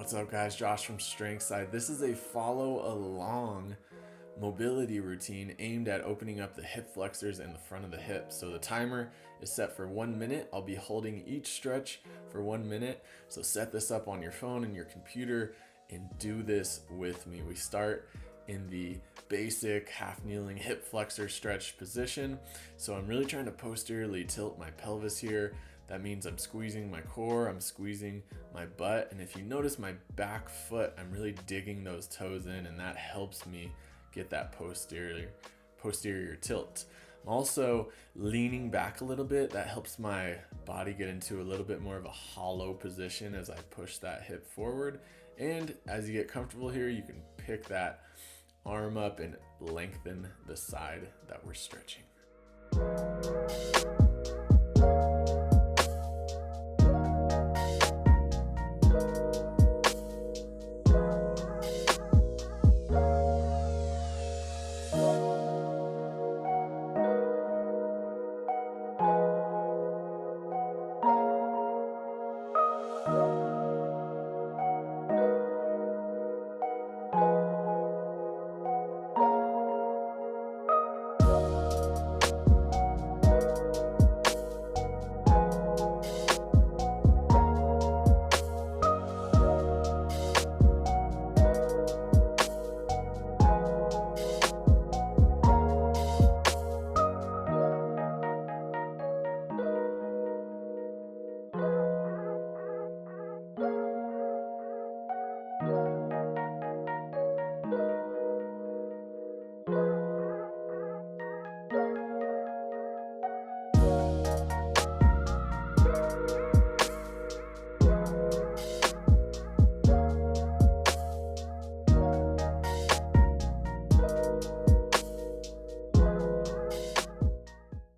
What's up, guys? Josh from StrengthSide. This is a follow along mobility routine aimed at opening up the hip flexors and the front of the hips. So the timer is set for 1 minute. I'll be holding each stretch for 1 minute. So set this up on your phone and your computer and do this with me. We start in the basic half kneeling hip flexor stretch position. So I'm really trying to posteriorly tilt my pelvis here. That means I'm squeezing my core, I'm squeezing my butt. And if you notice my back foot, I'm really digging those toes in, and that helps me get that posterior tilt. I'm also leaning back a little bit. That helps my body get into a little bit more of a hollow position as I push that hip forward. And as you get comfortable here, you can pick that arm up and lengthen the side that we're stretching.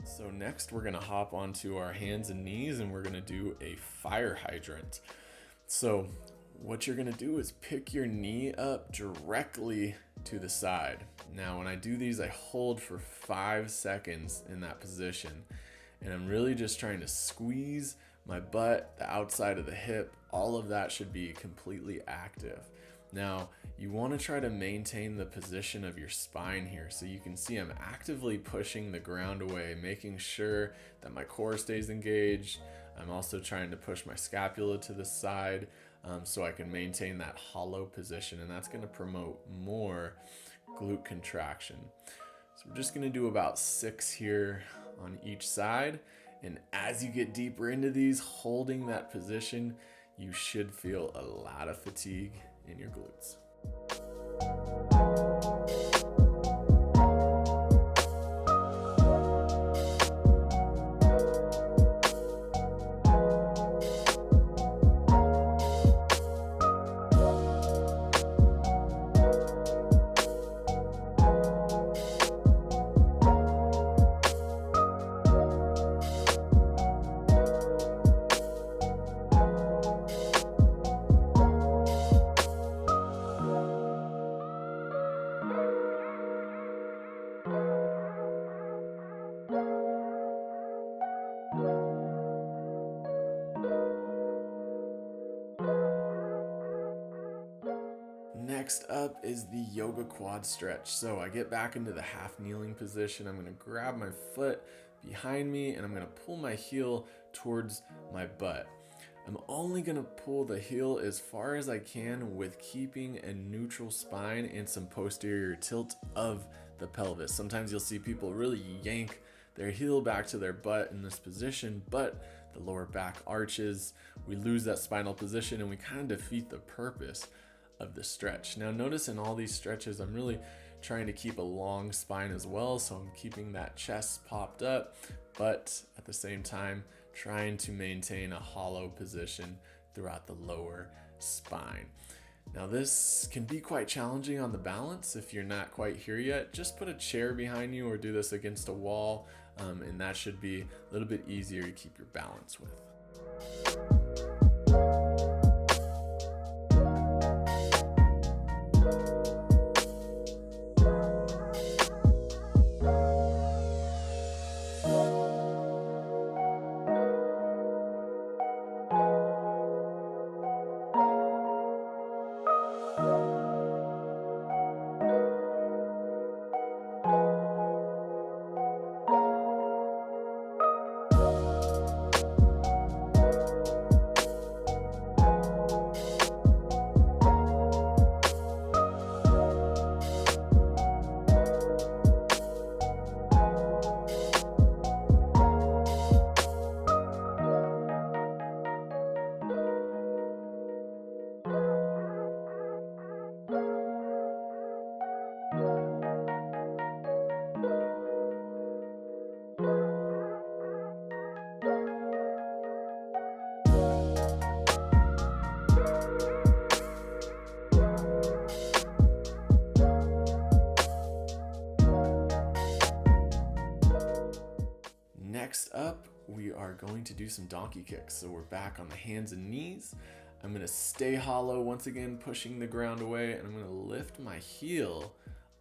So next we're gonna hop onto our hands and knees and we're gonna do a fire hydrant. So what you're gonna do is pick your knee up directly to the side. Now when I do these, I hold for 5 seconds in that position. And I'm really just trying to squeeze my butt, the outside of the hip, all of that should be completely active. Now, you want to try to maintain the position of your spine here. So you can see I'm actively pushing the ground away, making sure that my core stays engaged. I'm also trying to push my scapula to the side so I can maintain that hollow position, and that's going to promote more glute contraction. So we're just going to do about 6 here on each side. And as you get deeper into these, holding that position, you should feel a lot of fatigue in your glutes. Next up is the yoga quad stretch. So I get back into the half kneeling position. I'm going to grab my foot behind me and I'm going to pull my heel towards my butt. I'm only going to pull the heel as far as I can with keeping a neutral spine and some posterior tilt of the pelvis. Sometimes you'll see people really yank their heel back to their butt in this position, but the lower back arches, we lose that spinal position and we kind of defeat the purpose of the stretch. Now notice in all these stretches, I'm really trying to keep a long spine as well. So I'm keeping that chest popped up, but at the same time, trying to maintain a hollow position throughout the lower spine. Now this can be quite challenging on the balance. If you're not quite here yet, just put a chair behind you or do this against a wall, and that should be a little bit easier to keep your balance with. going to do some donkey kicks. So we're back on the hands and knees. I'm gonna stay hollow once again, pushing the ground away, and I'm gonna lift my heel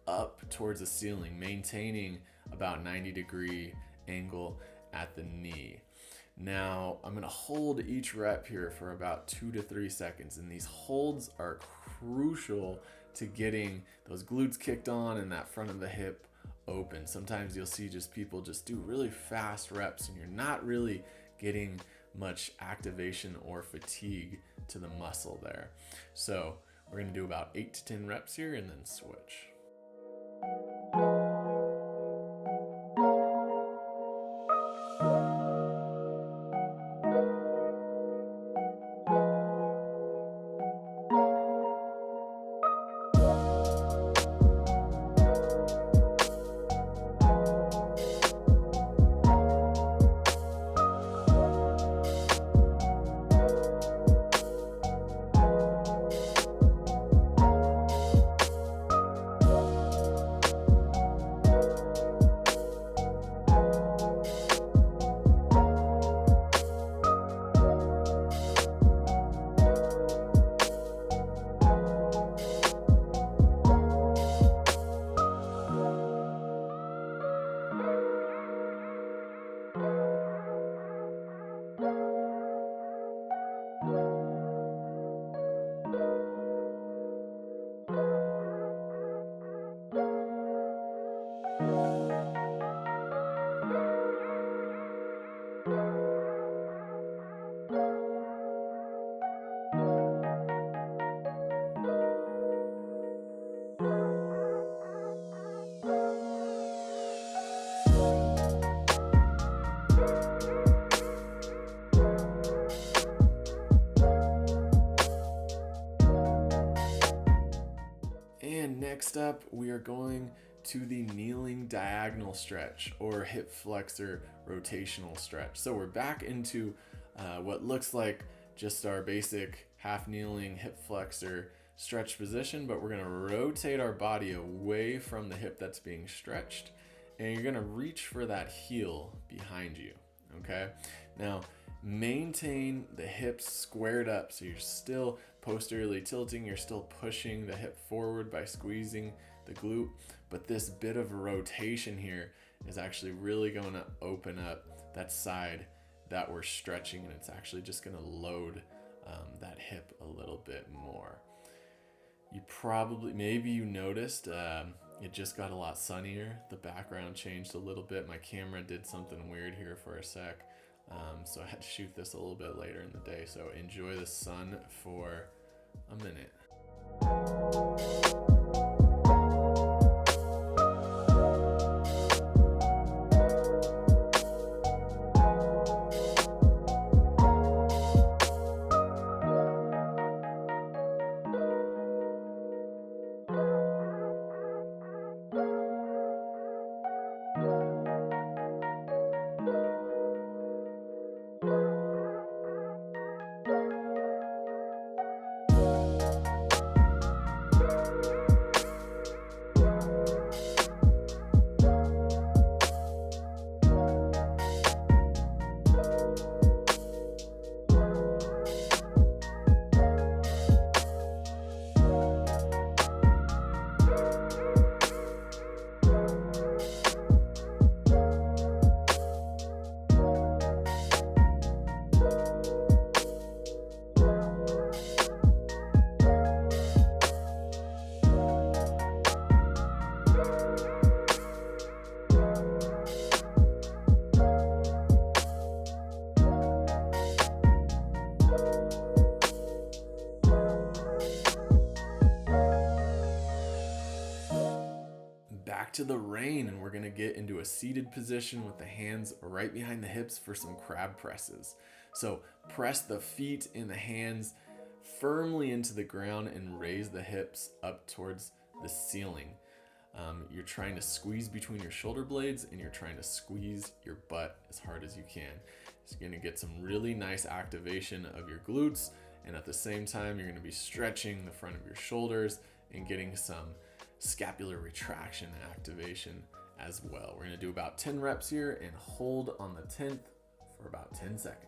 up towards the ceiling, maintaining about 90-degree angle at the knee. Now I'm gonna hold each rep here for about 2 to 3 seconds, and these holds are crucial to getting those glutes kicked on and that front of the hip open. Sometimes you'll see just people just do really fast reps and you're not really getting much activation or fatigue to the muscle there. So we're gonna do about 8 to 10 reps here and then switch. And next up, we are going to the kneeling diagonal stretch or hip flexor rotational stretch. So we're back into what looks like just our basic half kneeling hip flexor stretch position, but we're gonna rotate our body away from the hip that's being stretched, and you're gonna reach for that heel behind you, okay? Now, maintain the hips squared up so you're still posteriorly tilting, you're still pushing the hip forward by squeezing the glute, but this bit of rotation here is actually really going to open up that side that we're stretching, and it's actually just going to load that hip a little bit more. You probably, maybe you noticed it just got a lot sunnier. The background changed a little bit. My camera did something weird here for a sec. So I had to shoot this a little bit later in the day. So enjoy the sun for a minute. Back to the rain, and we're gonna get into a seated position with the hands right behind the hips for some crab presses. So press the feet and the hands firmly into the ground and raise the hips up towards the ceiling. You're trying to squeeze between your shoulder blades and you're trying to squeeze your butt as hard as you can. So you're gonna get some really nice activation of your glutes, and at the same time you're gonna be stretching the front of your shoulders and getting some scapular retraction activation as well. We're gonna do about 10 reps here and hold on the 10th for about 10 seconds.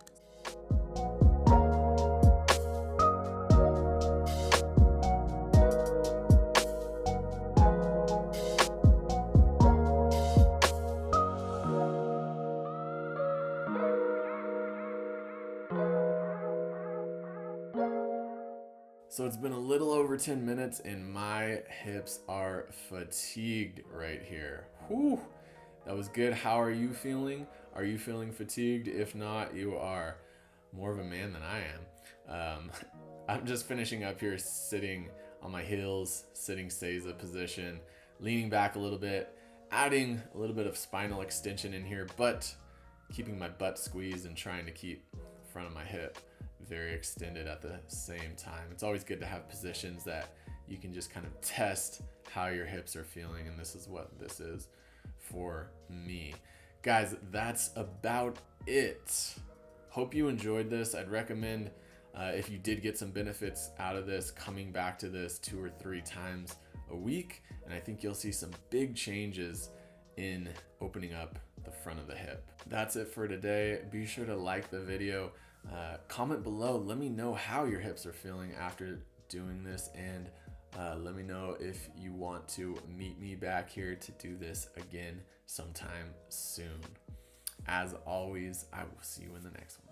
So it's been a little over 10 minutes and my hips are fatigued right here. Whew, that was good. How are you feeling? Are you feeling fatigued? If not, you are more of a man than I am. I'm just finishing up here sitting on my heels, sitting Seiza position, leaning back a little bit, adding a little bit of spinal extension in here, but keeping my butt squeezed and trying to keep front of my hip very extended at the same time. It's always good to have positions that you can just kind of test how your hips are feeling, and this is what this is for me. Guys, that's about it. Hope you enjoyed this. I'd recommend, if you did get some benefits out of this, coming back to this 2 or 3 times a week, and I think you'll see some big changes in opening up the front of the hip. That's it for today. Be sure to like the video, comment below, let me know how your hips are feeling after doing this, and let me know if you want to meet me back here to do this again sometime soon. As always, I will see you in the next one.